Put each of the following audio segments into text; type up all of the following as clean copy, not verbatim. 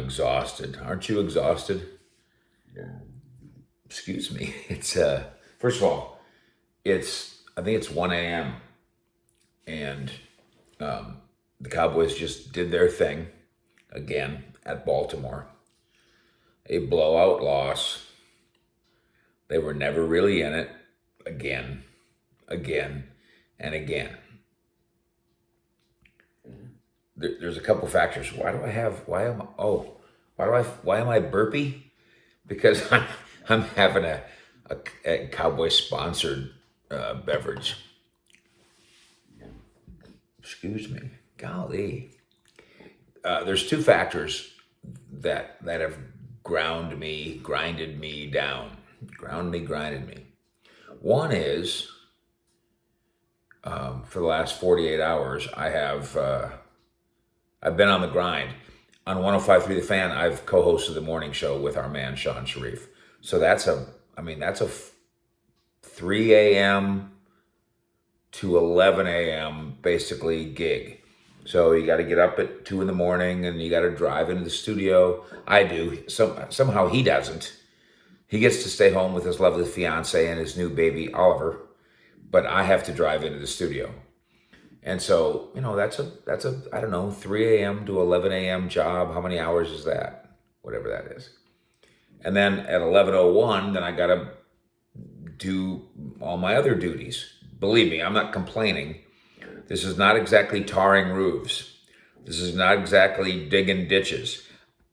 exhausted. Aren't you exhausted? Yeah. Excuse me. It's first of all, I think it's 1 a.m. and the Cowboys just did their thing again at Baltimore. A blowout loss. They were never really in it. Again, and again. There's a couple factors. Why am I burpy? Because I'm having a Cowboy sponsored beverage. Excuse me. Golly. There's two factors that have grinded me down. Grinded me. One is, for the last 48 hours, I've been on the grind. On 105.3 The Fan, I've co-hosted the morning show with our man, Sean Sharif. So that's a 3 a.m. to 11 a.m. basically gig. So you got to get up at 2 in the morning and you got to drive into the studio. I do. Somehow he doesn't. He gets to stay home with his lovely fiance and his new baby, Oliver. But I have to drive into the studio. And so, that's a I don't know, 3 a.m. to 11 a.m. job. How many hours is that? Whatever that is. And then at 11:01, then I got to do all my other duties. Believe me, I'm not complaining. This is not exactly tarring roofs. This is not exactly digging ditches.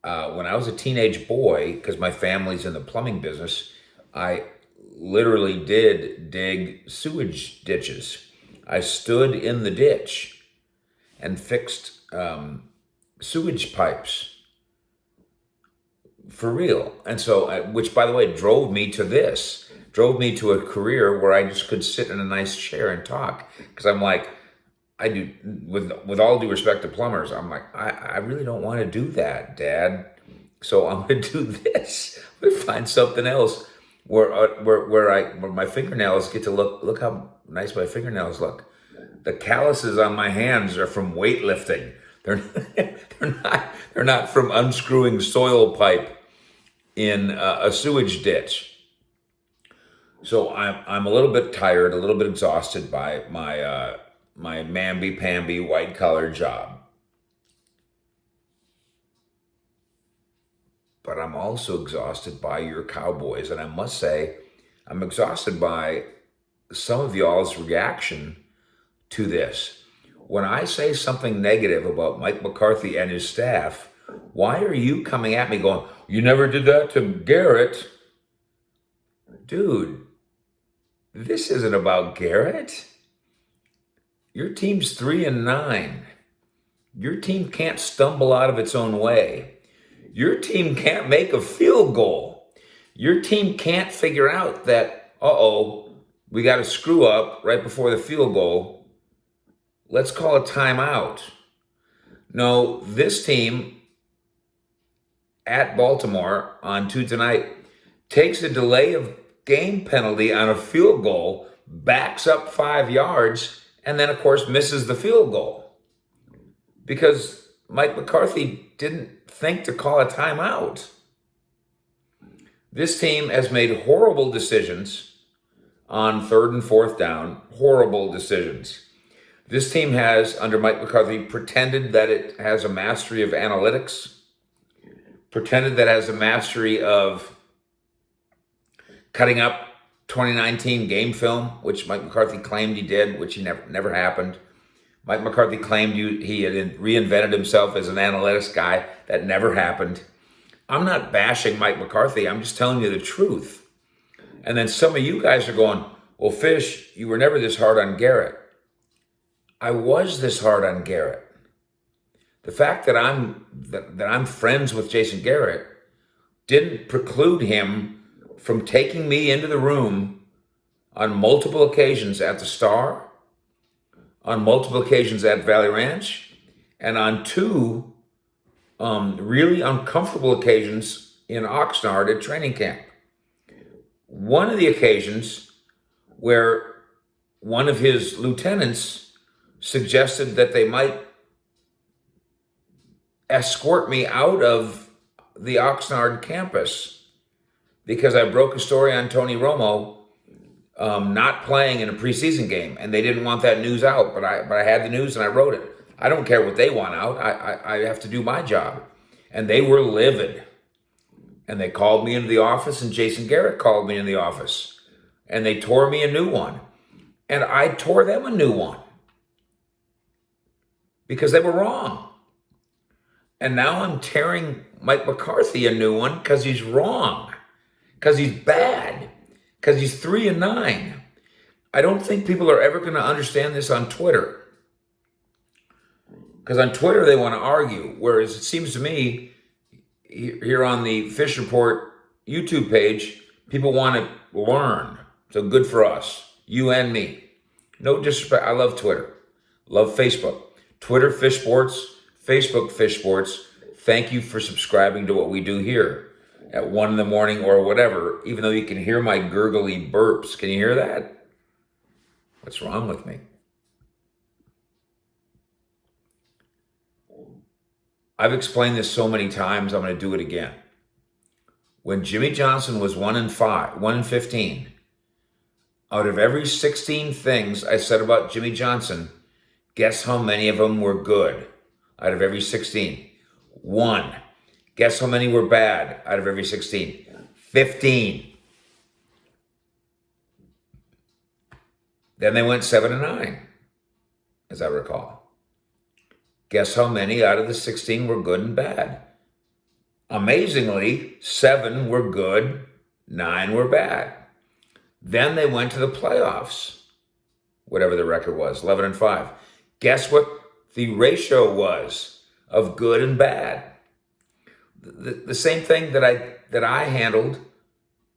When I was a teenage boy, because my family's in the plumbing business, I literally did dig sewage ditches. I stood in the ditch and fixed sewage pipes for real. And so, which by the way, drove me to a career where I just could sit in a nice chair and talk. Because I'm like, I do, with all due respect to plumbers, I'm like, I really don't want to do that, Dad. So I'm going to do this. I'm going to find something else where my fingernails get to look how nice my fingernails look. The calluses on my hands are from weightlifting. They're not from unscrewing soil pipe in a sewage ditch. So I'm a little bit tired, a little bit exhausted by my mamby-pamby white-collar job. But I'm also exhausted by your Cowboys. And I must say, I'm exhausted by some of y'all's reaction to this. When I say something negative about Mike McCarthy and his staff, why are you coming at me going, you never did that to Garrett? Dude, this isn't about Garrett. Your team's 3-9. Your team can't stumble out of its own way. Your team can't make a field goal. Your team can't figure out that, we got a screw up right before the field goal. Let's call a timeout. No, this team at Baltimore on Tuesday night takes a delay of game penalty on a field goal, backs up 5 yards, and then, of course, misses the field goal. Because Mike McCarthy didn't think to call a timeout. This team has made horrible decisions on 3rd and 4th down, horrible decisions. This team has, under Mike McCarthy, pretended that it has a mastery of analytics, pretended that it has a mastery of cutting up 2019 game film, which Mike McCarthy claimed he did, which he never happened. Mike McCarthy claimed he had reinvented himself as an analytics guy. That never happened. I'm not bashing Mike McCarthy. I'm just telling you the truth. And then some of you guys are going, well, Fish, you were never this hard on Garrett. I was this hard on Garrett. The fact that I'm friends with Jason Garrett didn't preclude him from taking me into the room on multiple occasions at the Star, on multiple occasions at Valley Ranch, and on 2 really uncomfortable occasions in Oxnard at training camp. One of the occasions where one of his lieutenants suggested that they might escort me out of the Oxnard campus because I broke a story on Tony Romo not playing in a preseason game, and they didn't want that news out, but I had the news and I wrote it. I don't care what they want out. I have to do my job. And they were livid. And they called me into the office, and Jason Garrett called me in the office. And they tore me a new one. And I tore them a new one. Because they were wrong. And now I'm tearing Mike McCarthy a new one because he's wrong. Because he's bad. Because he's 3-9. I don't think people are ever going to understand this on Twitter. Because on Twitter, they want to argue. Whereas it seems to me, here on the Fish Report YouTube page, people want to learn. So good for us. You and me. No disrespect. I love Twitter. Love Facebook. Twitter Fish Sports. Facebook Fish Sports. Thank you for subscribing to what we do here at 1 in the morning or whatever, even though you can hear my gurgly burps. Can you hear that? What's wrong with me? I've explained this so many times, I'm going to do it again. When Jimmy Johnson was 1-15, out of every 16 things I said about Jimmy Johnson, guess how many of them were good out of every 16? 1. Guess how many were bad out of every 16? 15. Then they went 7-9, as I recall. Guess how many out of the 16 were good and bad? Amazingly, 7 were good, 9 were bad. Then they went to the playoffs, whatever the record was, 11-5. Guess what the ratio was of good and bad? The same thing that I handled,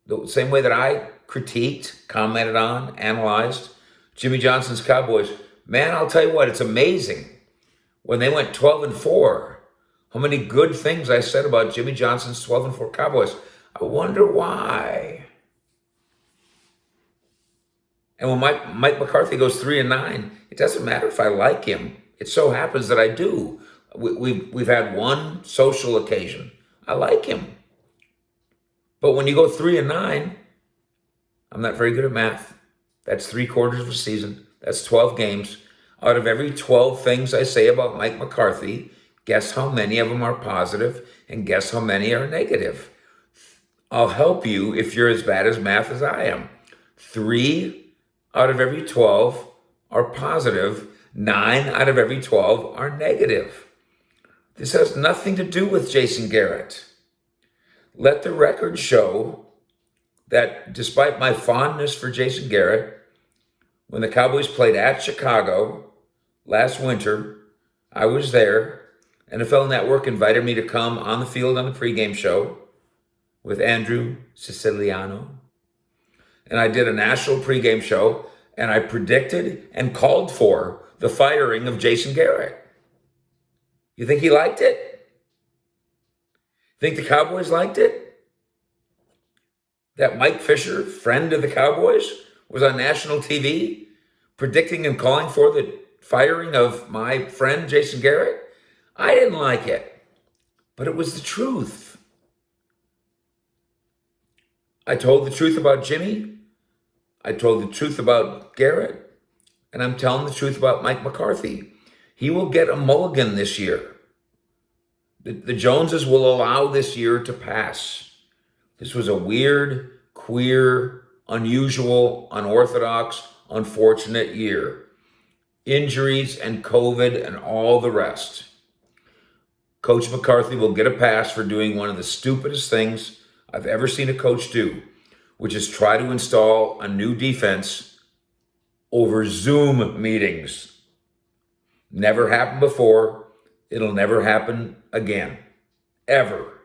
the same way that I critiqued, commented on, analyzed Jimmy Johnson's Cowboys. Man, I'll tell you what, it's amazing. When they went 12-4, how many good things I said about Jimmy Johnson's 12-4 Cowboys. I wonder why. And when Mike McCarthy goes 3-9, it doesn't matter if I like him. It so happens that I do. We've had one social occasion. I like him. But when you go 3-9, I'm not very good at math. That's 3 quarters of a season. That's 12 games. Out of every 12 things I say about Mike McCarthy, guess how many of them are positive and guess how many are negative? I'll help you if you're as bad at math as I am. 3 out of every 12 are positive. 9 out of every 12 are negative. This has nothing to do with Jason Garrett. Let the record show that despite my fondness for Jason Garrett, when the Cowboys played at Chicago last winter, I was there. NFL Network invited me to come on the field on the pregame show with Andrew Siciliano. And I did a national pregame show, and I predicted and called for the firing of Jason Garrett. You think he liked it? Think the Cowboys liked it? That Mike Fisher, friend of the Cowboys, was on national TV predicting and calling for the firing of my friend Jason Garrett? I didn't like it, but it was the truth. I told the truth about Jimmy. I told the truth about Garrett, and I'm telling the truth about Mike McCarthy. He will get a mulligan this year. The Joneses will allow this year to pass. This was a weird, queer, unusual, unorthodox, unfortunate year. Injuries and COVID and all the rest. Coach McCarthy will get a pass for doing one of the stupidest things I've ever seen a coach do, which is try to install a new defense over Zoom meetings. Never happened before. It'll never happen again. Ever.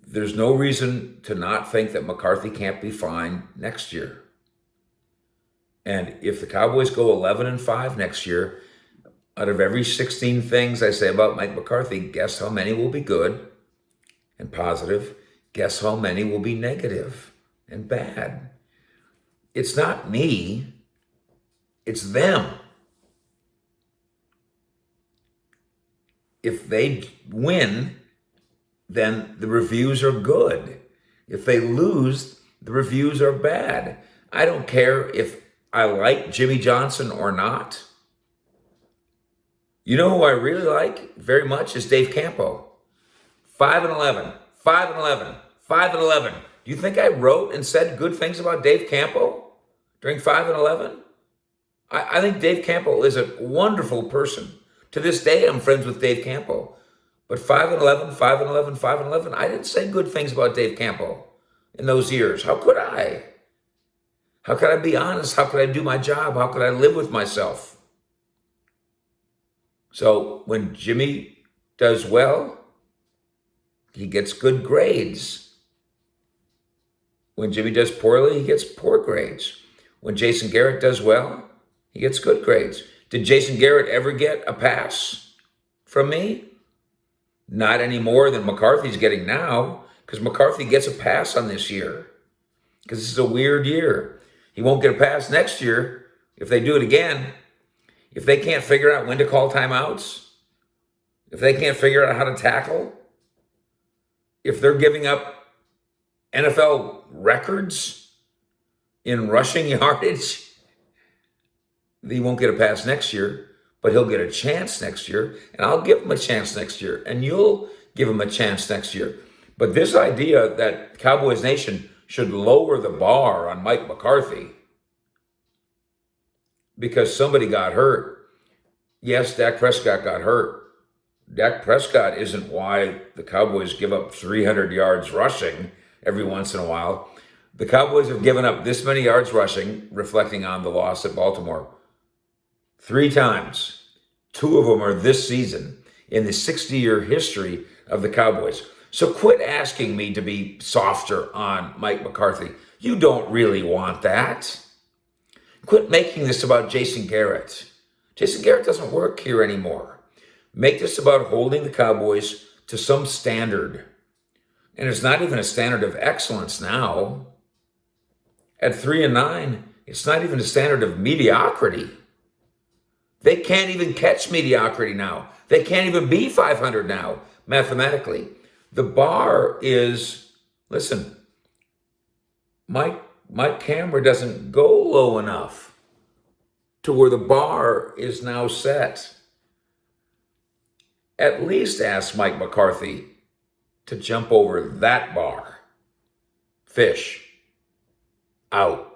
There's no reason to not think that McCarthy can't be fine next year. And if the Cowboys go 11-5 next year, out of every 16 things I say about Mike McCarthy, guess how many will be good and positive? Guess how many will be negative and bad? It's not me. It's them. if they win, then the reviews are good. If they lose, the reviews are bad. I don't care if I like Jimmy Johnson or not. You know who I really like very much is Dave Campo. 5-11, 5-11, 5-11. Do you think I wrote and said good things about Dave Campo during 5-11? I think Dave Campo is a wonderful person. To this day, I'm friends with Dave Campo. But 5-11, 5-11, 5-11, I didn't say good things about Dave Campo in those years. How could I? How could I be honest? How could I do my job? How could I live with myself? So when Jimmy does well, he gets good grades. When Jimmy does poorly, he gets poor grades. When Jason Garrett does well, he gets good grades. Did Jason Garrett ever get a pass from me? Not any more than McCarthy's getting now, because McCarthy gets a pass on this year, because this is a weird year. He won't get a pass next year if they do it again. If they can't figure out when to call timeouts, if they can't figure out how to tackle, if they're giving up NFL records in rushing yardage, he won't get a pass next year, but he'll get a chance next year, and I'll give him a chance next year, and you'll give him a chance next year. But this idea that Cowboys Nation should lower the bar on Mike McCarthy because somebody got hurt. Yes, Dak Prescott got hurt. Dak Prescott isn't why the Cowboys give up 300 yards rushing every once in a while. The Cowboys have given up this many yards rushing, reflecting on the loss at Baltimore, 3 times. 2 of them are this season in the 60-year history of the Cowboys. So quit asking me to be softer on Mike McCarthy. You don't really want that. Quit making this about Jason Garrett. Jason Garrett doesn't work here anymore. Make this about holding the Cowboys to some standard. And it's not even a standard of excellence now. At 3-9, it's not even a standard of mediocrity. They can't even catch mediocrity now. They can't even be 500 now, mathematically. The bar is, listen, Mike Camera doesn't go low enough to where the bar is now set. At least ask Mike McCarthy to jump over that bar. Fish. Out.